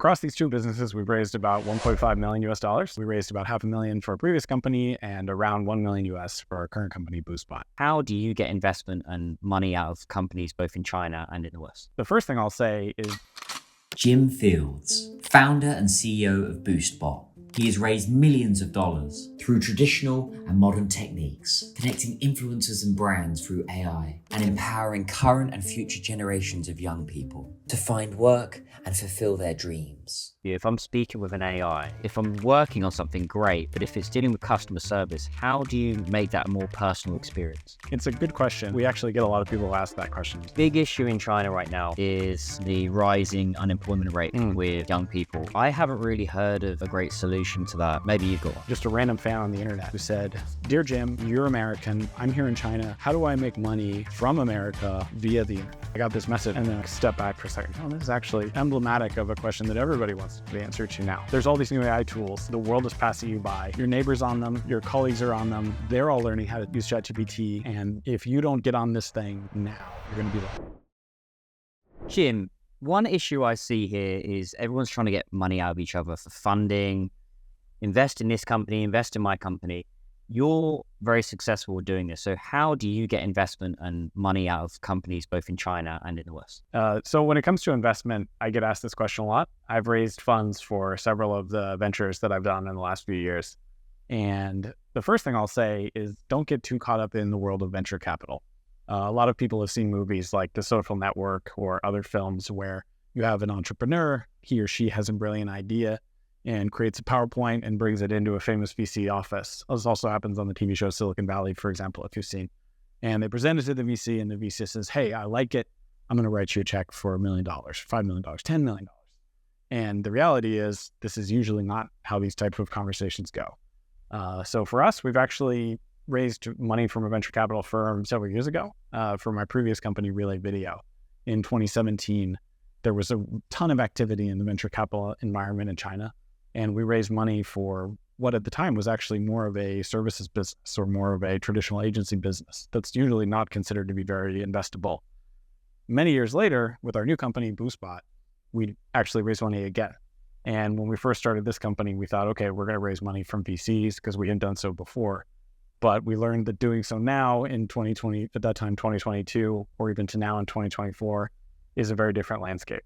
across these two businesses, we've raised about 1.5 million US dollars. We raised about $500,000 for our previous company and around 1 million US for our current company, BoostBot. How do you get investment and money out of companies both in China and in the West? The first thing I'll say is Jim Fields, founder and CEO of BoostBot. He has raised millions of dollars through traditional and modern techniques, connecting influencers and brands through AI, and empowering current and future generations of young people to find work and fulfill their dreams. If I'm speaking with an AI, if I'm working on something, great, but if it's dealing with customer service, how do you make that a more personal experience? it's a good question. We actually get a lot of people ask that question. Big issue in China right now is the rising unemployment rate with young people. I haven't really heard of a great solution to that. Maybe you've got one. Just a random fan on the internet who said, "Dear Jim, you're American. I'm here in China. How do I make money from America via the internet?" I got this message and then I step back for a second. Oh, this is actually emblematic of a question that everybody wants the answer to now. There's all these new AI tools. The world is passing you by. Your neighbors on them. Your colleagues are on them. They're all learning how to use ChatGPT. And if you don't get on this thing now, you're going to be late. Jim, one issue I see here is everyone's trying to get money out of each other for funding, invest in this company, invest in my company. You're very successful with doing this. So how do you get investment and money out of companies both in China and in the West? So when it comes to investment, I get asked this question a lot. I've raised funds for several of the ventures that I've done in the last few years. And the first thing I'll say is don't get too caught up in the world of venture capital. A lot of people have seen movies like The Social Network or other films where you have an entrepreneur, he or she has a brilliant idea and creates a PowerPoint and brings it into a famous VC office. This also happens on the TV show Silicon Valley, for example, if you've seen. And they present it to the VC and the VC says, "Hey, I like it. I'm going to write you a check for $1 million, $5 million, $10 million. And the reality is this is usually not how these types of conversations go. So for us, we've actually raised money from a venture capital firm several years ago for my previous company, Relay Video. In 2017, there was a ton of activity in the venture capital environment in China. And we raised money for what at the time was actually more of a services business or more of a traditional agency business that's usually not considered to be very investable. Many years later, with our new company, BoostBot, we actually raised money again. And when we first started this company, we thought, okay, we're going to raise money from VCs because we hadn't done so before. But we learned that doing so now in 2020, at that time, 2022, or even to now in 2024, is a very different landscape.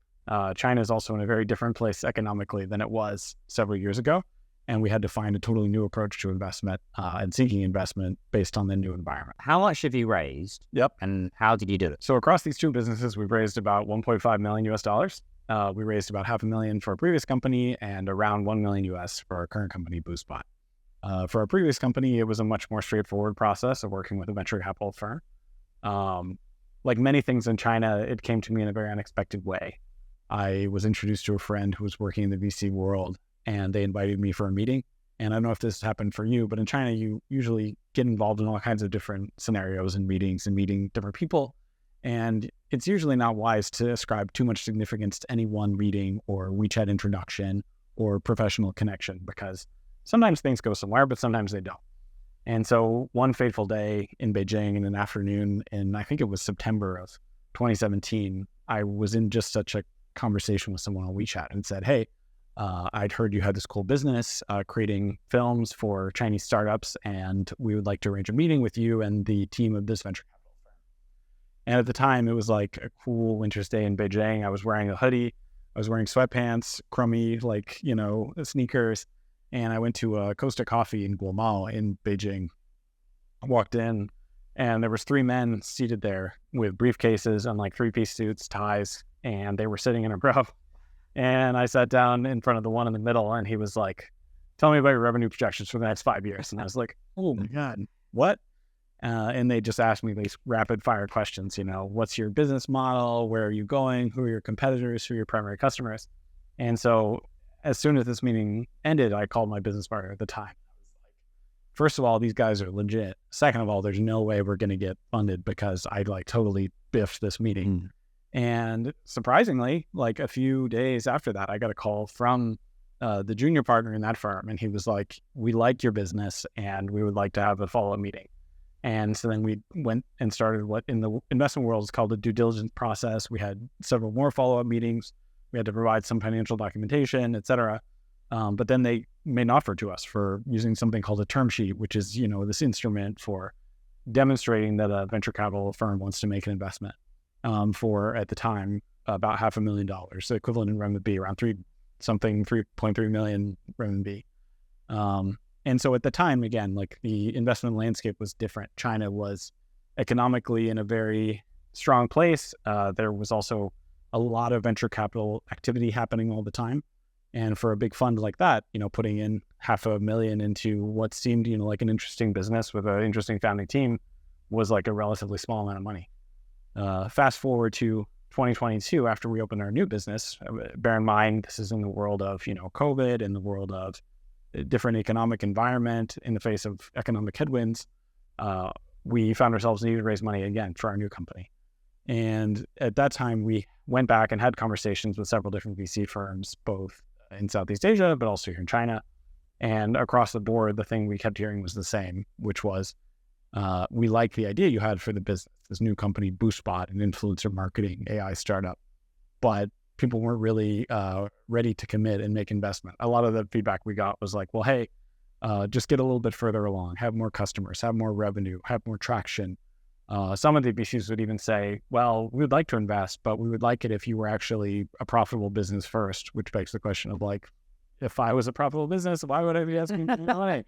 China is also in a very different place economically than it was several years ago. And we had to find a totally new approach to investment and seeking investment based on the new environment. How much have you raised? Yep. And how did you do it? So across these two businesses, we've raised about 1.5 million US dollars. We raised about $500,000 for our previous company and around 1 million US for our current company, BoostBot. For our previous company, it was a much more straightforward process of working with a venture capital firm. Like many things in China, it came to me in a very unexpected way. I was introduced to a friend who was working in the VC world, and they invited me for a meeting. And I don't know if this happened for you, but in China, you usually get involved in all kinds of different scenarios and meetings and meeting different people. And it's usually not wise to ascribe too much significance to any one meeting or WeChat introduction or professional connection, because sometimes things go somewhere, but sometimes they don't. And so one fateful day in Beijing in an afternoon, in I think it was September of 2017, I was in just such a conversation with someone on WeChat and said, "Hey, I'd heard you had this cool business creating films for Chinese startups, and we would like to arrange a meeting with you and the team of this venture capital firm." And at the time, it was like a cool winter's day in Beijing. I was wearing a hoodie, I was wearing sweatpants, crummy, sneakers, and I went to Costa Coffee in Guomao in Beijing. I walked in, and there was 3 men seated there with briefcases and like 3-piece suits, ties, and they were sitting in a row. And I sat down in front of the one in the middle, and he was like, "Tell me about your revenue projections for the next 5 years." And I was like, "Oh my God, what?" And they just asked me these rapid fire questions, what's your business model? Where are you going? Who are your competitors? Who are your primary customers? And so as soon as this meeting ended, I called my business partner at the time. I was like, first of all, these guys are legit. Second of all, there's no way we're going to get funded because I totally biffed this meeting. And surprisingly, a few days after that, I got a call from the junior partner in that firm. And he was like, "We like your business and we would like to have a follow-up meeting." And so then we went and started what in the investment world is called a due diligence process. We had several more follow-up meetings. We had to provide some financial documentation, et cetera. But then they made an offer to us for using something called a term sheet, which is, this instrument for demonstrating that a venture capital firm wants to make an investment for, at the time, about $500,000, the equivalent in renminbi, around 3.3 million renminbi. And so at the time, again, like the investment landscape was different. China was economically in a very strong place. There was also a lot of venture capital activity happening all the time. And for a big fund like that, putting in $500,000 into what seemed, like an interesting business with an interesting founding team was like a relatively small amount of money. Fast forward to 2022, after we opened our new business, bear in mind, this is in the world of, COVID, in the world of a different economic environment, in the face of economic headwinds, we found ourselves needing to raise money again for our new company. And at that time, we went back and had conversations with several different VC firms, both in Southeast Asia, but also here in China. And across the board, the thing we kept hearing was the same, which was, we like the idea you had for the business, this new company, BoostBot, an influencer marketing AI startup, but people weren't really ready to commit and make investment. A lot of the feedback we got was like, well, hey, just get a little bit further along, have more customers, have more revenue, have more traction. Some of the VCs would even say, well, we would like to invest, but we would like it if you were actually a profitable business first, which begs the question of like, if I was a profitable business, why would I be asking for money?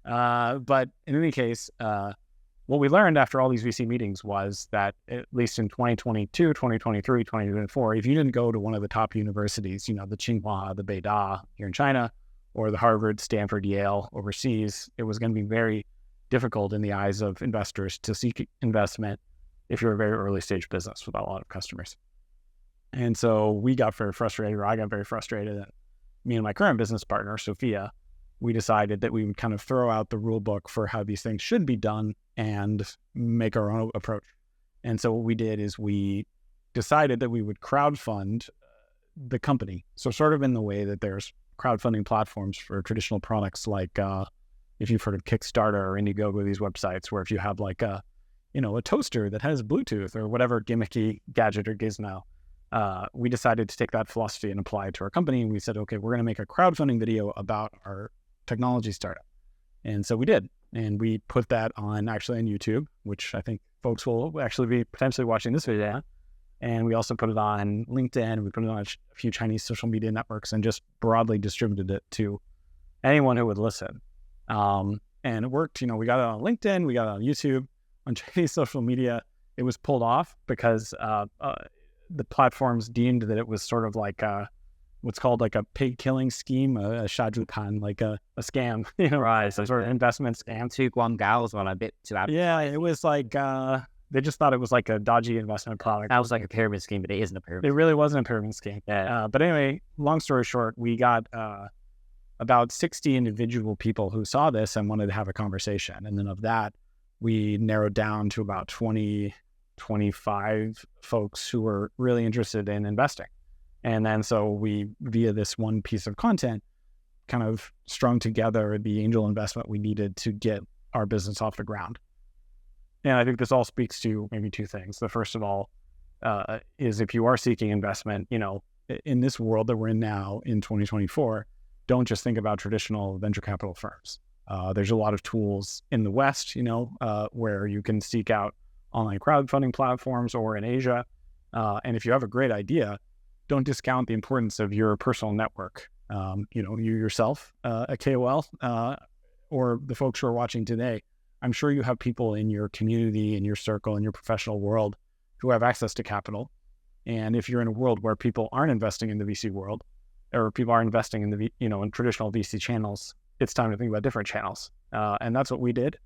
But in any case, what we learned after all these VC meetings was that at least in 2022, 2023, 2024, if you didn't go to one of the top universities, the Tsinghua, the Beida here in China, or the Harvard, Stanford, Yale overseas, it was going to be very difficult in the eyes of investors to seek investment if you're a very early stage business without a lot of customers. And so we got very frustrated, or I got very frustrated, and me and my current business partner, Sophia, we decided that we would kind of throw out the rule book for how these things should be done and make our own approach. And so what we did is we decided that we would crowdfund the company. So sort of in the way that there's crowdfunding platforms for traditional products like, if you've heard of Kickstarter or Indiegogo, these websites where if you have like a toaster that has Bluetooth or whatever gimmicky gadget or gizmo, we decided to take that philosophy and apply it to our company. And we said, okay, we're going to make a crowdfunding video about our technology startup. And so we did. And we put that actually on YouTube, which I think folks will actually be potentially watching this video. And we also put it on LinkedIn. We put it on a few Chinese social media networks and just broadly distributed it to anyone who would listen. And it worked. We got it on LinkedIn, we got it on YouTube, on Chinese social media. It was pulled off because the platforms deemed that it was sort of like what's called like a pig killing scheme, a shajukan, like a scam, Right. So sort of investment scam. Two Guangaos one a bit too out. Yeah, it was like they just thought it was like a dodgy investment product. That was like a pyramid scheme, but it isn't a pyramid. It really wasn't a pyramid scheme. Yeah. But anyway, long story short, we got about 60 individual people who saw this and wanted to have a conversation. And then of that, we narrowed down to about 20, 25 folks who were really interested in investing. And then so we, via this one piece of content, kind of strung together the angel investment we needed to get our business off the ground. And I think this all speaks to maybe two things. The first of all is if you are seeking investment, in this world that we're in now in 2024, don't just think about traditional venture capital firms. There's a lot of tools in the West, where you can seek out online crowdfunding platforms, or in Asia. And if you have a great idea, don't discount the importance of your personal network. You yourself, a KOL, or the folks who are watching today. I'm sure you have people in your community, in your circle, in your professional world who have access to capital. And if you're in a world where people aren't investing in the VC world, or people are investing in the, in traditional VC channels, it's time to think about different channels. And that's what we did.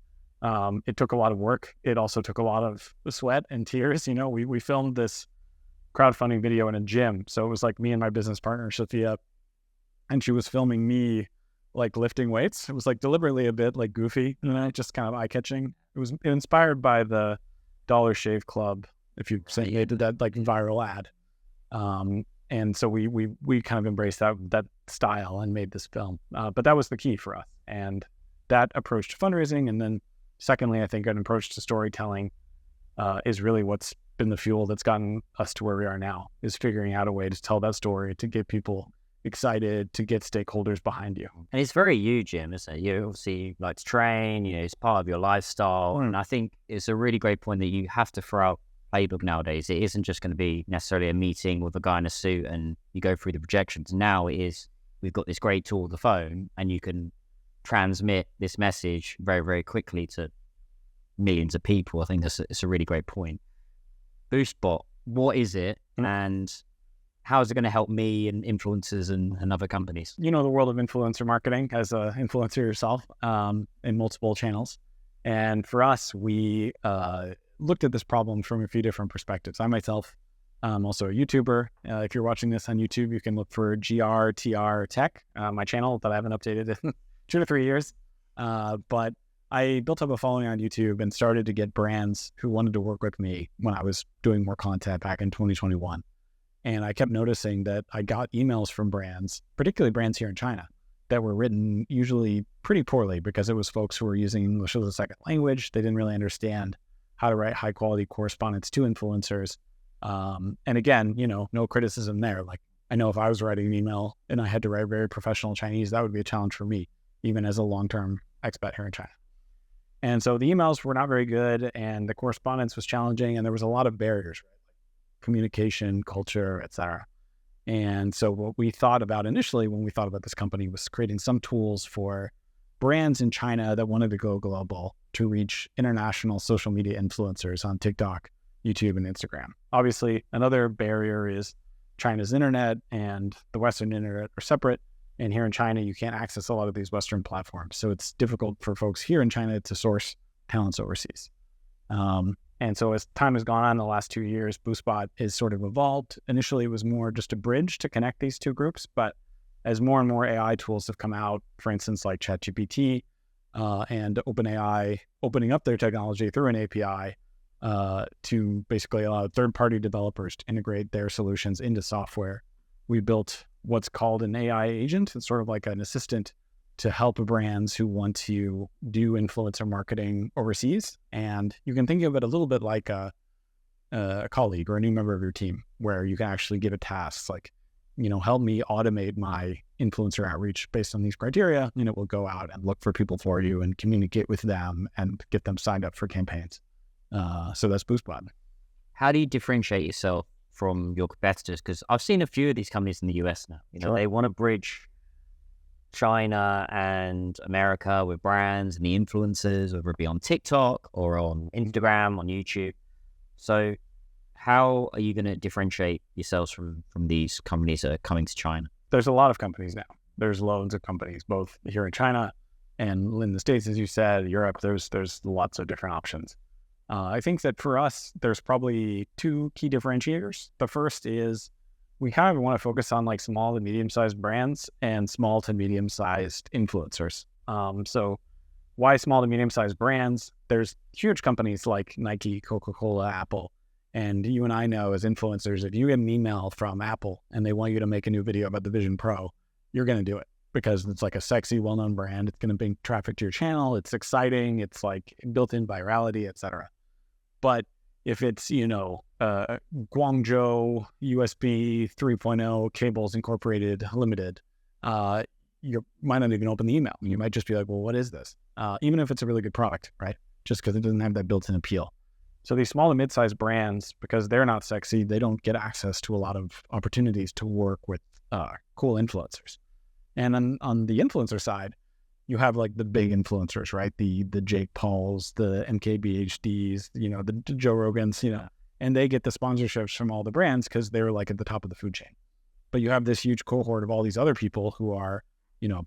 It took a lot of work. It also took a lot of sweat and tears. We filmed this crowdfunding video in a gym. So it was like me and my business partner, Sophia, and she was filming me like lifting weights. It was like deliberately a bit like goofy, just kind of eye-catching. It was inspired by the Dollar Shave Club, if you say they did that like viral ad. And so we kind of embraced that style and made this film. But that was the key for us. And that approach to fundraising, and then secondly, I think an approach to storytelling is really what's been the fuel that's gotten us to where we are now, is figuring out a way to tell that story, to get people excited, to get stakeholders behind you. And it's very you, Jim, isn't it? You obviously like to train, it's part of your lifestyle. And I think it's a really great point that you have to throw out playbook nowadays. It isn't just going to be necessarily a meeting with a guy in a suit and you go through the projections. Now it is, we've got this great tool, the phone, and you can transmit this message very, very quickly to millions of people. I think it's a really great point. BoostBot, what is it, and how is it going to help me and influencers and other companies? You know the world of influencer marketing as an influencer yourself, in multiple channels. And for us, we looked at this problem from a few different perspectives. I myself, also a YouTuber. If you're watching this on YouTube, you can look for GRTR Tech, my channel that I haven't updated in 2 to 3 years. But I built up a following on YouTube and started to get brands who wanted to work with me when I was doing more content back in 2021. And I kept noticing that I got emails from brands, particularly brands here in China, that were written usually pretty poorly because it was folks who were using English as a second language. They didn't really understand how to write high quality correspondence to influencers. And again, no criticism there. Like, I know if I was writing an email and I had to write very professional Chinese, that would be a challenge for me, even as a long-term expat here in China. And so the emails were not very good and the correspondence was challenging and there was a lot of barriers, right? Like communication, culture, etc. And so what we thought about initially when we thought about this company was creating some tools for brands in China that wanted to go global to reach international social media influencers on TikTok, YouTube, and Instagram. Obviously, another barrier is China's internet and the Western internet are separate. And here in China, you can't access a lot of these Western platforms. So it's difficult for folks here in China to source talents overseas. And so as time has gone on the last 2 years, BoostBot is sort of evolved. Initially, it was more just a bridge to connect these two groups. But as more and more AI tools have come out, for instance, like ChatGPT and OpenAI opening up their technology through an API to basically allow third-party developers to integrate their solutions into software, we built what's called an AI agent. It's sort of like an assistant to help brands who want to do influencer marketing overseas. And you can think of it a little bit like a colleague or a new member of your team, where you can actually give it tasks like, help me automate my influencer outreach based on these criteria, and it will go out and look for people for you and communicate with them and get them signed up for campaigns. So that's BoostBot. How do you differentiate yourself from your competitors? Because I've seen a few of these companies in the US now. Sure. They want to bridge China and America with brands and the influencers, whether it be on TikTok or on Instagram, on YouTube. So how are you going to differentiate yourselves from these companies that are coming to China? There's a lot of companies now. There's loads of companies, both here in China and in the States, as you said, Europe. There's lots of different options. I think that for us, there's probably 2 key differentiators. The first is we kind of want to focus on like small to medium-sized brands and small to medium-sized influencers. So why small to medium-sized brands? There's huge companies like Nike, Coca-Cola, Apple. And you and I know as influencers, if you get an email from Apple and they want you to make a new video about the Vision Pro, you're going to do it because it's like a sexy, well-known brand. It's going to bring traffic to your channel. It's exciting. It's like built-in virality, etc. But if it's, Guangzhou USB 3.0 Cables Incorporated Limited, you might not even open the email. You might just be like, well, what is this? Even if it's a really good product, right? Just because it doesn't have that built-in appeal. So these small to mid-sized brands, because they're not sexy, they don't get access to a lot of opportunities to work with cool influencers. And then on the influencer side, you have like the big influencers, right? The Jake Pauls, the MKBHDs, the Joe Rogans, and they get the sponsorships from all the brands because they're like at the top of the food chain. But you have this huge cohort of all these other people who are,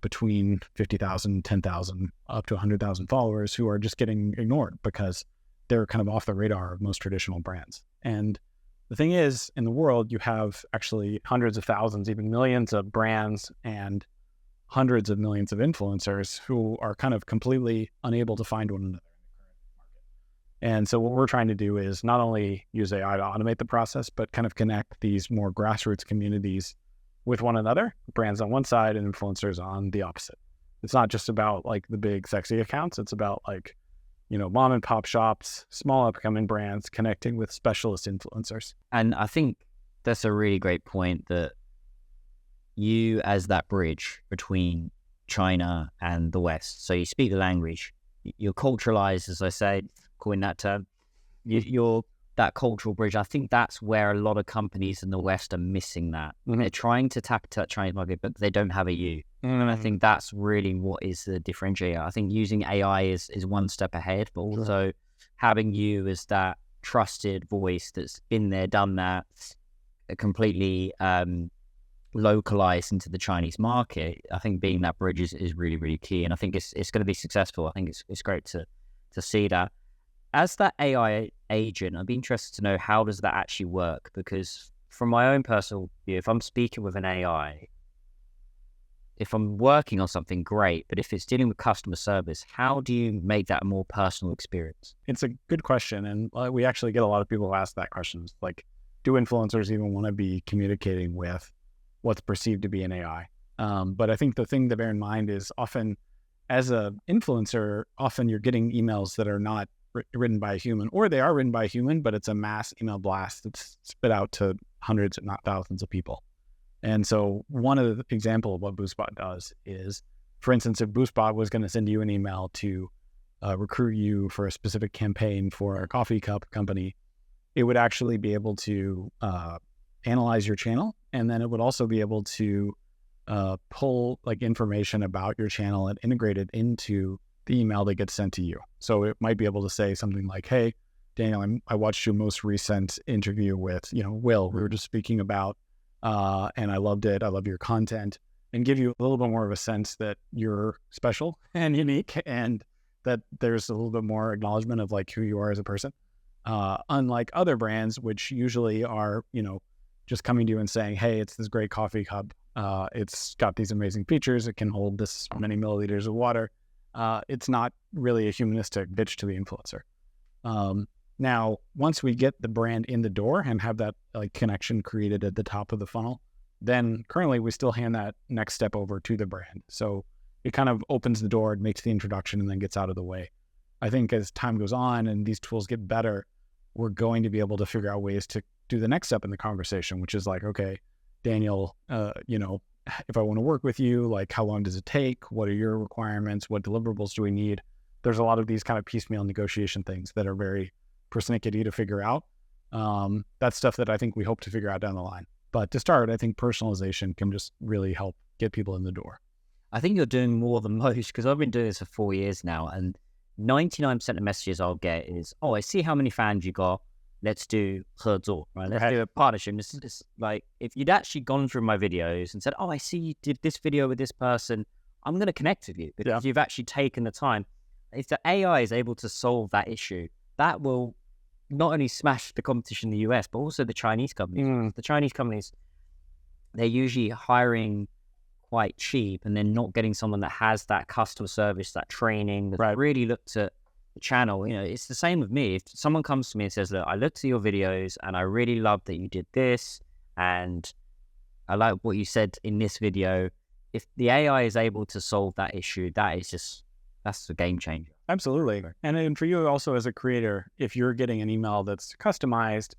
between 50,000, 10,000, up to 100,000 followers who are just getting ignored because they're kind of off the radar of most traditional brands. And the thing is, in the world, you have actually hundreds of thousands, even millions of brands and hundreds of millions of influencers who are kind of completely unable to find one another in the current market. And so what we're trying to do is not only use AI to automate the process, but kind of connect these more grassroots communities with one another, brands on one side and influencers on the opposite. It's not just about like the big sexy accounts. It's about like, mom and pop shops, small upcoming brands connecting with specialist influencers. And I think that's a really great point, that you as that bridge between China and the West. So you speak the language, you're culturalized, as I say, coin that term. You're that cultural bridge. I think that's where a lot of companies in the West are missing that. They're trying to tap into that Chinese market, but they don't have a you. And I think that's really what is the differentiator. I think using AI is one step ahead, but also having you as that trusted voice that's been there, done that, completely localized into the Chinese market. I think being that bridge is really, really key. And I think it's going to be successful. I think it's great to see that. As that AI agent, I'd be interested to know, how does that actually work? Because from my own personal view, if I'm speaking with an AI, if I'm working on something, great, but if it's dealing with customer service, how do you make that a more personal experience? It's a good question. And we actually get a lot of people who ask that question. Like, do influencers even want to be communicating with what's perceived to be an AI? But I think the thing to bear in mind is, often as an influencer, often you're getting emails that are not written by a human, or they are written by a human, but it's a mass email blast that's spit out to hundreds, if not thousands of people. And so one of the example of what BoostBot does is, for instance, if BoostBot was going to send you an email to recruit you for a specific campaign for a coffee cup company, it would actually be able to analyze your channel, and then it would also be able to pull like information about your channel and integrate it into the email that gets sent to you. So it might be able to say something like, "Hey, Daniel, I watched your most recent interview with, Will. We were just speaking about, and I loved it. I love your content," and give you a little bit more of a sense that you're special and unique, and that there's a little bit more acknowledgement of like who you are as a person. Unlike other brands, which usually are, just coming to you and saying, "Hey, it's this great coffee cup. It's got these amazing features. It can hold this many milliliters of water." It's not really a humanistic pitch to the influencer. Now, once we get the brand in the door and have that like connection created at the top of the funnel, then currently we still hand that next step over to the brand. So it kind of opens the door, it makes the introduction, and then gets out of the way. I think as time goes on and these tools get better, we're going to be able to figure out ways to do the next step in the conversation, which is like, okay, Daniel, if I want to work with you, like, how long does it take? What are your requirements? What deliverables do we need? There's a lot of these kind of piecemeal negotiation things that are very persnickety to figure out. That's stuff that I think we hope to figure out down the line. But to start, I think personalization can just really help get people in the door. I think you're doing more than most, because I've been doing this for 4 years now, and 99% of messages I'll get is, "Oh, I see how many fans you got. Let's do 合作, right? Let's do a partnership." This like, if you'd actually gone through my videos and said, "Oh, I see you did this video with this person, I'm going to connect with you," because you've actually taken the time. If the AI is able to solve that issue, that will not only smash the competition in the US, but also the Chinese companies. The Chinese companies, they're usually hiring quite cheap, and they're not getting someone that has that customer service, that training, that really looked at the channel. It's the same with me. If someone comes to me and says, "Look, I looked at your videos and I really loved that you did this, and I like what you said in this video," if the AI is able to solve that issue, that's a game changer. Absolutely. And for you also as a creator, if you're getting an email that's customized,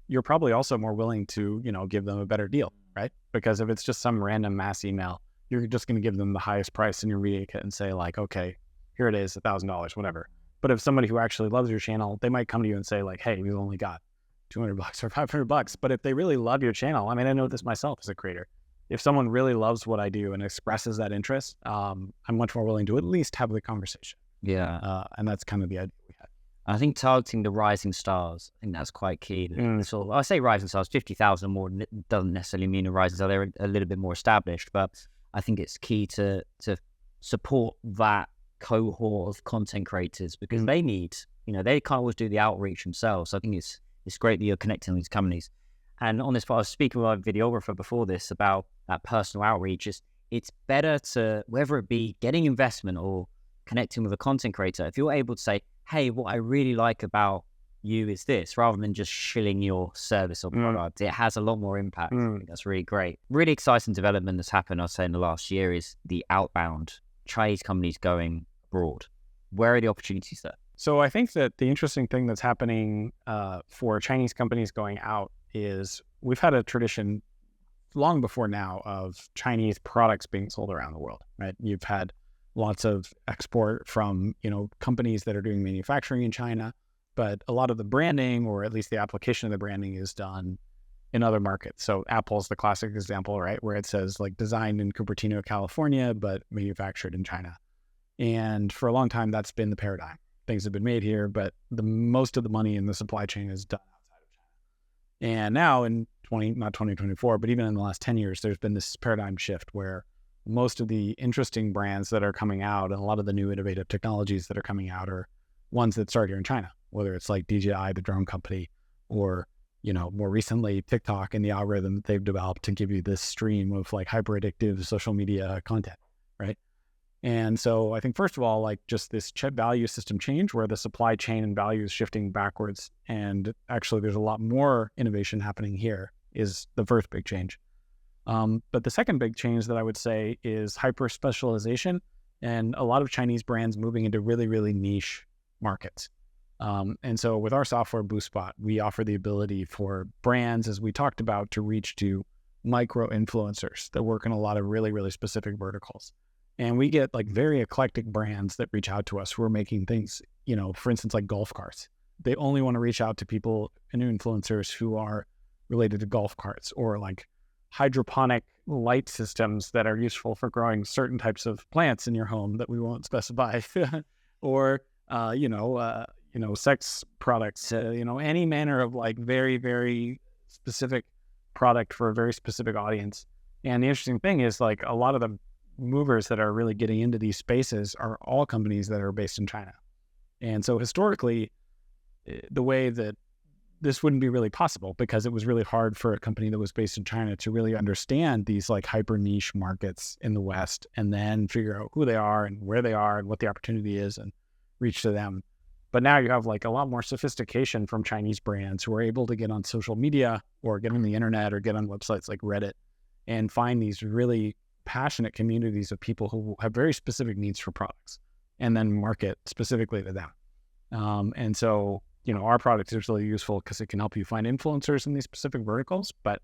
you're probably also more willing to, give them a better deal, right? Because if it's just some random mass email, you're just going to give them the highest price in your media kit and say like, "Okay, here it is, $1,000, whatever." But if somebody who actually loves your channel, they might come to you and say like, "Hey, we've only got $200 or $500. But if they really love your channel, I mean, I know this myself as a creator. If someone really loves what I do and expresses that interest, I'm much more willing to at least have the conversation. Yeah. And that's kind of the idea we had. I think targeting the rising stars, I think that's quite key. So I say rising stars, 50,000 more doesn't necessarily mean a rising star. They're a little bit more established, but I think it's key to support that cohort of content creators, because they need, they can't always do the outreach themselves. So I think it's great that you're connecting with these companies. And on this part, I was speaking with my videographer before this about that personal outreach. It's better to, whether it be getting investment or connecting with a content creator, if you're able to say, "Hey, what I really like about you is this," rather than just shilling your service or product, it has a lot more impact. I think that's really great. Really exciting development that's happened, I'd say, in the last year is the outbound Chinese companies going abroad. Where are the opportunities there? So I think that the interesting thing that's happening for Chinese companies going out is we've had a tradition long before now of Chinese products being sold around the world, right? You've had lots of export from, companies that are doing manufacturing in China, but a lot of the branding, or at least the application of the branding, is done in other markets. So Apple's the classic example, right? Where it says like designed in Cupertino, California, but manufactured in China. And for a long time, that's been the paradigm. Things have been made here, but most of the money in the supply chain is done outside of China. And now in not 2024, but even in the last 10 years, there's been this paradigm shift where most of the interesting brands that are coming out and a lot of the new innovative technologies that are coming out are ones that start here in China, whether it's like DJI, the drone company, or, more recently TikTok and the algorithm that they've developed to give you this stream of like hyper addictive social media content, right? And so I think, first of all, like just this value system change where the supply chain and value is shifting backwards. And actually there's a lot more innovation happening here is the first big change. But the second big change that I would say is hyper specialization and a lot of Chinese brands moving into really, really niche markets. And so with our software, BoostBot, we offer the ability for brands, as we talked about, to reach to micro influencers that work in a lot of really, really specific verticals. And we get like very eclectic brands that reach out to us who are making things, for instance, like golf carts. They only want to reach out to people and influencers who are related to golf carts, or like hydroponic light systems that are useful for growing certain types of plants in your home that we won't specify, or, sex products, any manner of like very, very specific product for a very specific audience. And the interesting thing is like a lot of the movers that are really getting into these spaces are all companies that are based in China. And so historically, the way that this wouldn't be really possible, because it was really hard for a company that was based in China to really understand these like hyper niche markets in the West and then figure out who they are and where they are and what the opportunity is and reach to them. But now you have like a lot more sophistication from Chinese brands who are able to get on social media or get on the internet or get on websites like Reddit and find these really passionate communities of people who have very specific needs for products and then market specifically to them. And so, our product is really useful because it can help you find influencers in these specific verticals. But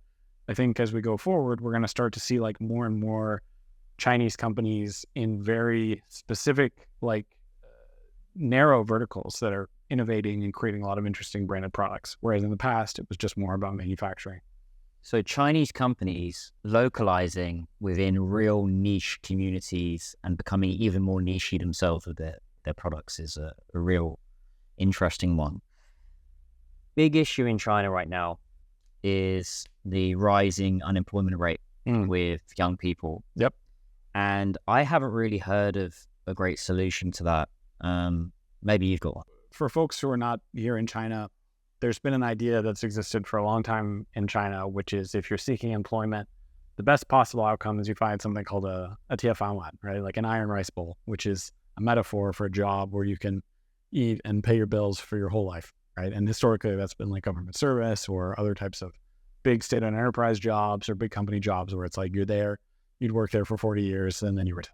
I think as we go forward, we're going to start to see like more and more Chinese companies in very specific, like narrow verticals that are innovating and creating a lot of interesting branded products. Whereas in the past, it was just more about manufacturing. So Chinese companies localizing within real niche communities and becoming even more niche themselves with their products is a real interesting one. Big issue in China right now is the rising unemployment rate with young people. Yep. And I haven't really heard of a great solution to that. Maybe you've got one. For folks who are not here in China, there's been an idea that's existed for a long time in China, which is if you're seeking employment, the best possible outcome is you find something called a tiefangwan, right? Like an iron rice bowl, which is a metaphor for a job where you can eat and pay your bills for your whole life, right? And historically, that's been like government service or other types of big state-owned enterprise jobs or big company jobs where it's like you're there, you'd work there for 40 years, and then you retire.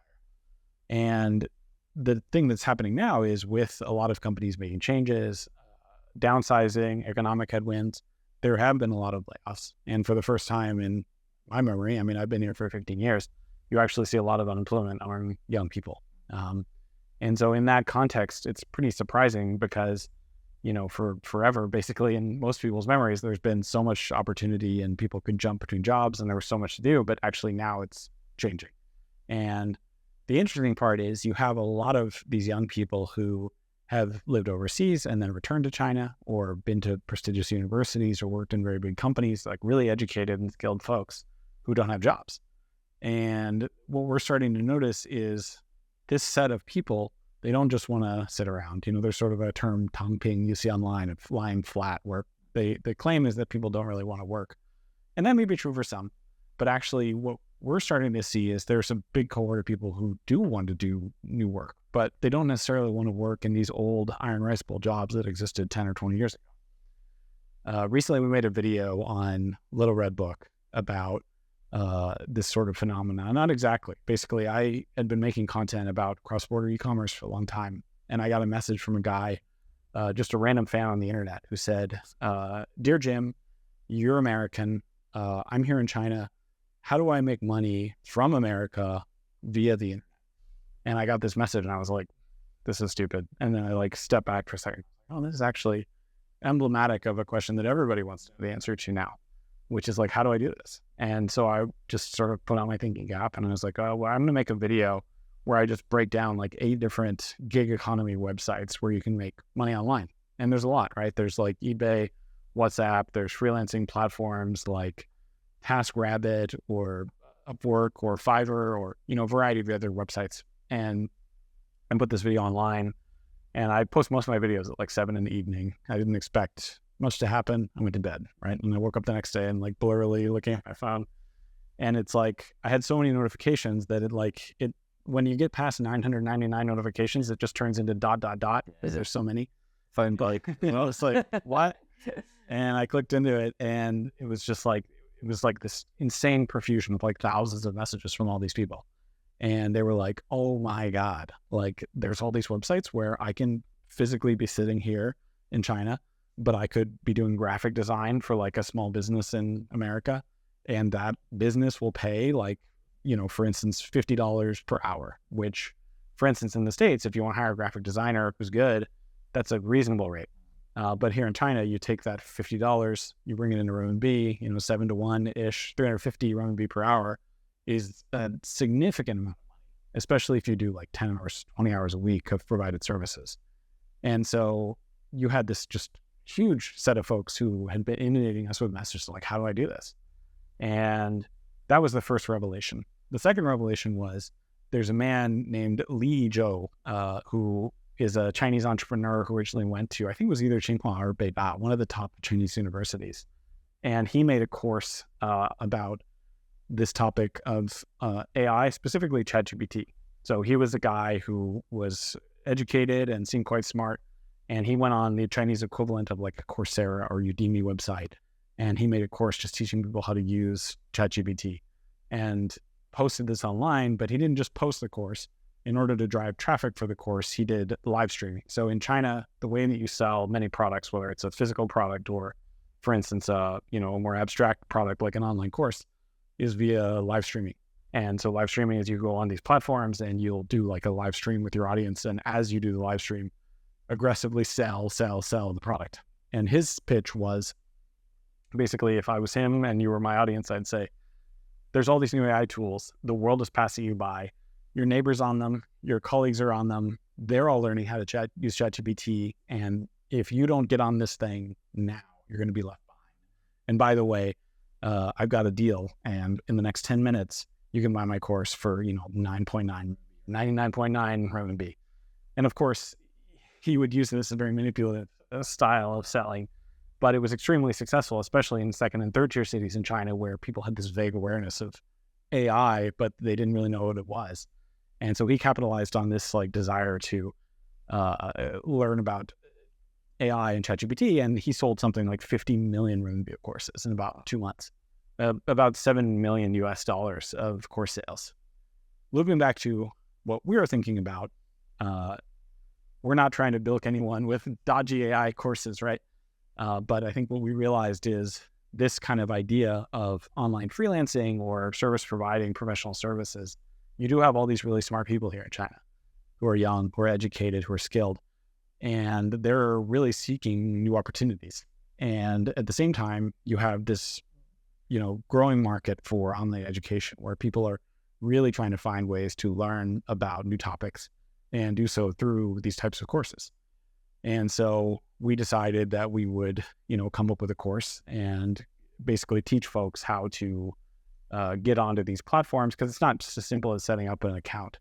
And the thing that's happening now is with a lot of companies making changes, downsizing, economic headwinds, there have been a lot of layoffs. And for the first time in my memory, I've been here for 15 years, you actually see a lot of unemployment among young people. And so in that context, it's pretty surprising because, for forever, basically in most people's memories, there's been so much opportunity and people could jump between jobs and there was so much to do, but actually now it's changing. And the interesting part is you have a lot of these young people who have lived overseas and then returned to China or been to prestigious universities or worked in very big companies, like really educated and skilled folks who don't have jobs. And what we're starting to notice is this set of people, they don't just want to sit around. There's sort of a term, tangping, you see online of lying flat, where the claim is that people don't really want to work. And that may be true for some, but actually what we're starting to see is there's a big cohort of people who do want to do new work, but they don't necessarily want to work in these old iron rice bowl jobs that existed 10 or 20 years ago. Recently, we made a video on Little Red Book about this sort of phenomenon. Not exactly. Basically, I had been making content about cross-border e-commerce for a long time. and I got a message from a guy, just a random fan on the internet, who said, "Dear Jim, you're American. I'm here in China. How do I make money from America via the internet?" And I got this message, and I was like, "This is stupid." And then I like stepped back for a second. Oh, this is actually emblematic of a question that everybody wants to know the answer to now, which is like, how do I do this? And so I just sort of put on my thinking cap, and I was like, oh, well, I'm going to make a video where I just break down like 8 different gig economy websites where you can make money online. And there's a lot, right? There's like eBay, WhatsApp, there's freelancing platforms like TaskRabbit or Upwork or Fiverr or, a variety of other websites. And I put this video online, and I post most of my videos at like 7 p.m. I didn't expect much to happen. I went to bed, right? And I woke up the next day and like blurrily looking at my phone. And it's like, I had so many notifications that it when you get past 999 notifications, it just turns into ... There's so many. Phone bike. It's like, what? And I clicked into it, and it was like this insane profusion of like thousands of messages from all these people. And they were like, oh my God, like there's all these websites where I can physically be sitting here in China, but I could be doing graphic design for like a small business in America. And that business will pay like, for instance, $50 per hour, which, for instance, in the States, if you want to hire a graphic designer who's good, that's a reasonable rate. But here in China, you take that $50, you bring it into renminbi, 7 to 1-ish, 350 renminbi per hour is a significant amount of money, especially if you do like 10 hours, 20 hours a week of provided services. And so you had this just huge set of folks who had been inundating us with messages like, how do I do this? And that was the first revelation. The second revelation was there's a man named Li Zhou, who is a Chinese entrepreneur who originally went to, I think it was either Tsinghua or Beida, one of the top Chinese universities. And he made a course about this topic of AI, specifically ChatGPT. So he was a guy who was educated and seemed quite smart. And he went on the Chinese equivalent of like a Coursera or Udemy website. And he made a course just teaching people how to use ChatGPT and posted this online. But he didn't just post the course. In order to drive traffic for the course, he did live streaming. So in China, the way that you sell many products, whether it's a physical product or, for instance, a more abstract product like an online course, is via live streaming. And so live streaming is you go on these platforms and you'll do like a live stream with your audience. And as you do the live stream, aggressively sell the product. And his pitch was basically, if I was him and you were my audience, I'd say, there's all these new AI tools. The world is passing you by. Your neighbors on them, your colleagues are on them. They're all learning how to use ChatGPT. And if you don't get on this thing now, you're going to be left behind. And by the way, I've got a deal, and in the next 10 minutes, you can buy my course for, 99.9 renminbi. And of course, he would use this as a very manipulative style of selling, but it was extremely successful, especially in second and third tier cities in China where people had this vague awareness of AI, but they didn't really know what it was. And so he capitalized on this like desire to learn about AI and ChatGPT, and he sold something like 50 million renminbi courses in about 2 months, about $7 million of course sales. Looping back to what we were thinking about, we're not trying to bilk anyone with dodgy AI courses, right? But I think what we realized is this kind of idea of online freelancing or service providing professional services, you do have all these really smart people here in China who are young, who are educated, who are skilled, and they're really seeking new opportunities. And at the same time, you have this, growing market for online education where people are really trying to find ways to learn about new topics and do so through these types of courses. And so we decided that we would, come up with a course and basically teach folks how to get onto these platforms, because it's not just as simple as setting up an account.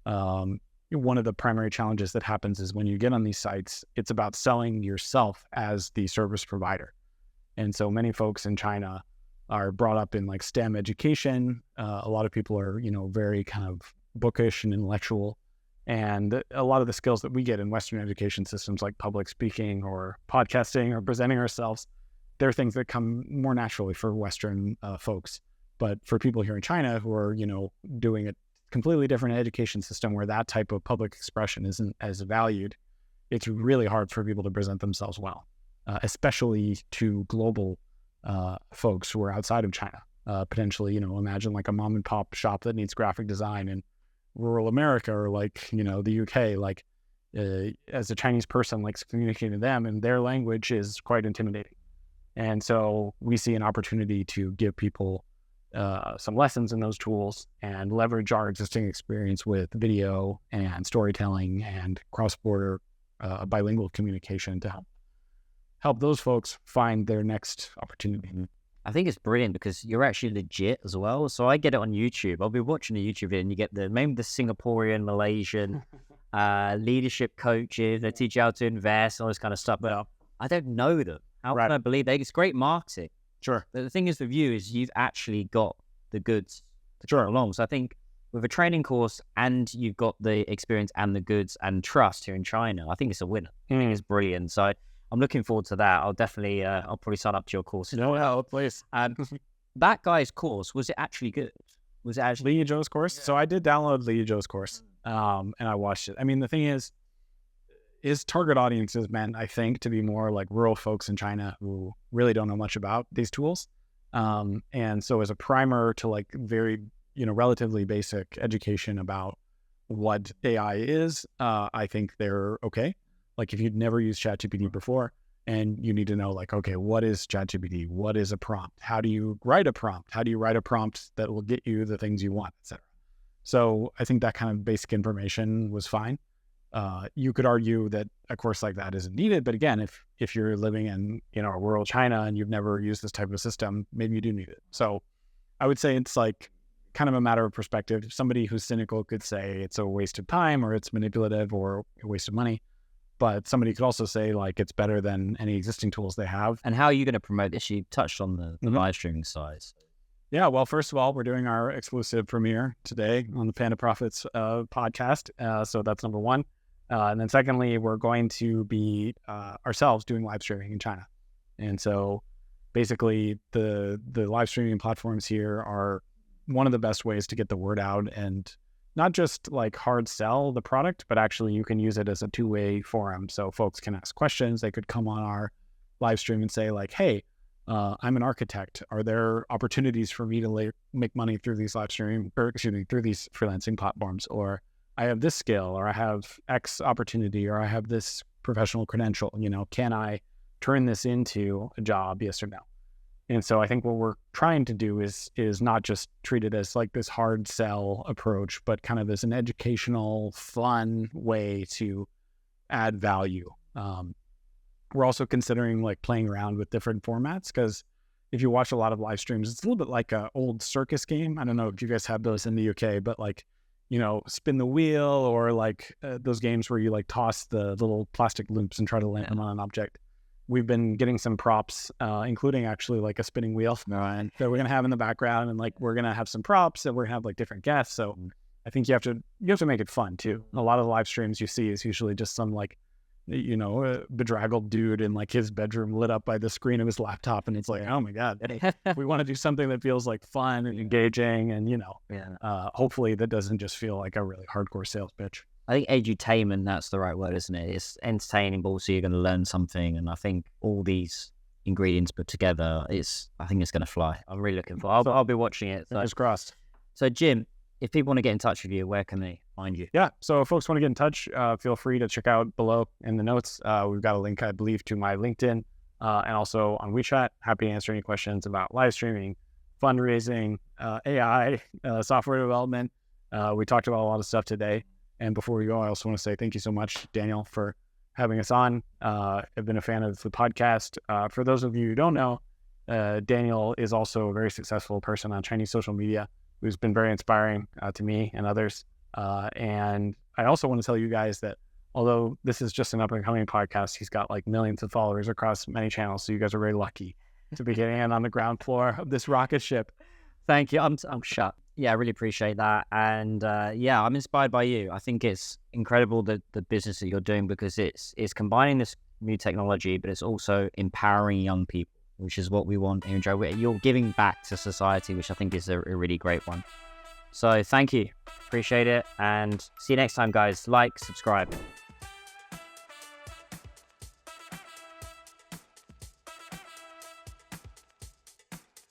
One of the primary challenges that happens is when you get on these sites, it's about selling yourself as the service provider. And so many folks in China are brought up in like STEM education. A lot of people are, very kind of bookish and intellectual. And a lot of the skills that we get in Western education systems like public speaking or podcasting or presenting ourselves, they're things that come more naturally for Western folks. But for people here in China who are, doing it completely different education system where that type of public expression isn't as valued, it's really hard for people to present themselves well, especially to global folks who are outside of China. Potentially, imagine like a mom and pop shop that needs graphic design in rural America or like, the UK, like as a Chinese person, like communicating to them in their language is quite intimidating. And so we see an opportunity to give people some lessons in those tools and leverage our existing experience with video and storytelling and cross-border bilingual communication to help those folks find their next opportunity. I think it's brilliant because you're actually legit as well. So I get it on YouTube. I'll be watching a YouTube video and you get maybe the Singaporean, Malaysian leadership coaches. They teach you how to invest and all this kind of stuff. But I don't know them. How can I believe that? It's great marketing. Sure. But the thing is with you is you've actually got the goods to go along. So I think with a training course and you've got the experience and the goods and trust here in China, I think it's a winner. I think it's brilliant. So I'm looking forward to that. I'll definitely, I'll probably sign up to your course. No, please. That guy's course, was it actually good? Was it actually Lee Zhou's course? Yeah. So I did download Lee Zhou's course, and I watched it. I mean, the thing is his target audience is meant, I think, to be more like rural folks in China who really don't know much about these tools. And so as a primer to like very, relatively basic education about what AI is, I think they're okay. Like if you'd never used ChatGPT before and you need to know like, okay, what is ChatGPT? What is a prompt? How do you write a prompt? How do you write a prompt that will get you the things you want, et cetera? So I think that kind of basic information was fine. You could argue that a course like that isn't needed, but again, if you're living in rural China and you've never used this type of system, maybe you do need it. So I would say it's like kind of a matter of perspective. Somebody who's cynical could say it's a waste of time or it's manipulative or a waste of money, but somebody could also say like it's better than any existing tools they have. And how are you going to promote this? You touched on the live streaming side. Yeah, well, first of all, we're doing our exclusive premiere today on the Panda Profits podcast. So that's number one. And then secondly, we're going to be ourselves doing live streaming in China. And so basically the live streaming platforms here are one of the best ways to get the word out and not just like hard sell the product, but actually you can use it as a two-way forum. So folks can ask questions. They could come on our live stream and say like, hey, I'm an architect. Are there opportunities for me to make money through these through these freelancing platforms? Or I have this skill, or I have X opportunity, or I have this professional credential, can I turn this into a job? Yes or no? And so I think what we're trying to do is not just treat it as like this hard sell approach, but kind of as an educational, fun way to add value. We're also considering like playing around with different formats because if you watch a lot of live streams, it's a little bit like an old circus game. I don't know if you guys have those in the UK, but like, spin the wheel or like those games where you like toss the little plastic loops and try to land them on an object. We've been getting some props, including actually like a spinning wheel that we're going to have in the background. And like, we're going to have some props and we're going to have like different guests. So I think you have to make it fun too. A lot of the live streams you see is usually just some like, a bedraggled dude in like his bedroom lit up by the screen of his laptop. And it's like, oh my God, we want to do something that feels like fun and engaging. And, hopefully that doesn't just feel like a really hardcore sales pitch. I think edutainment, that's the right word, isn't it? It's entertaining, but also you're going to learn something. And I think all these ingredients put together, I think it's going to fly. I'm really looking forward. I'll be watching it. Fingers crossed. So Jim, if people want to get in touch with you, where can they find you? Yeah, so if folks want to get in touch, feel free to check out below in the notes. We've got a link, I believe, to my LinkedIn and also on WeChat. Happy to answer any questions about live streaming, fundraising, AI, software development. We talked about a lot of stuff today. And before we go, I also want to say thank you so much, Daniel, for having us on. I've been a fan of the podcast. For those of you who don't know, Daniel is also a very successful person on Chinese social media who's been very inspiring to me and others. And I also want to tell you guys that although this is just an up-and-coming podcast, he's got like millions of followers across many channels. So you guys are very lucky to be getting in on the ground floor of this rocket ship. Thank you. I'm shocked. Yeah, I really appreciate that. And I'm inspired by you. I think it's incredible the business that you're doing because it's combining this new technology, but it's also empowering young people, which is what we want here in Joe. You're giving back to society, which I think is a really great one. So thank you. Appreciate it. And see you next time, guys. Like, subscribe.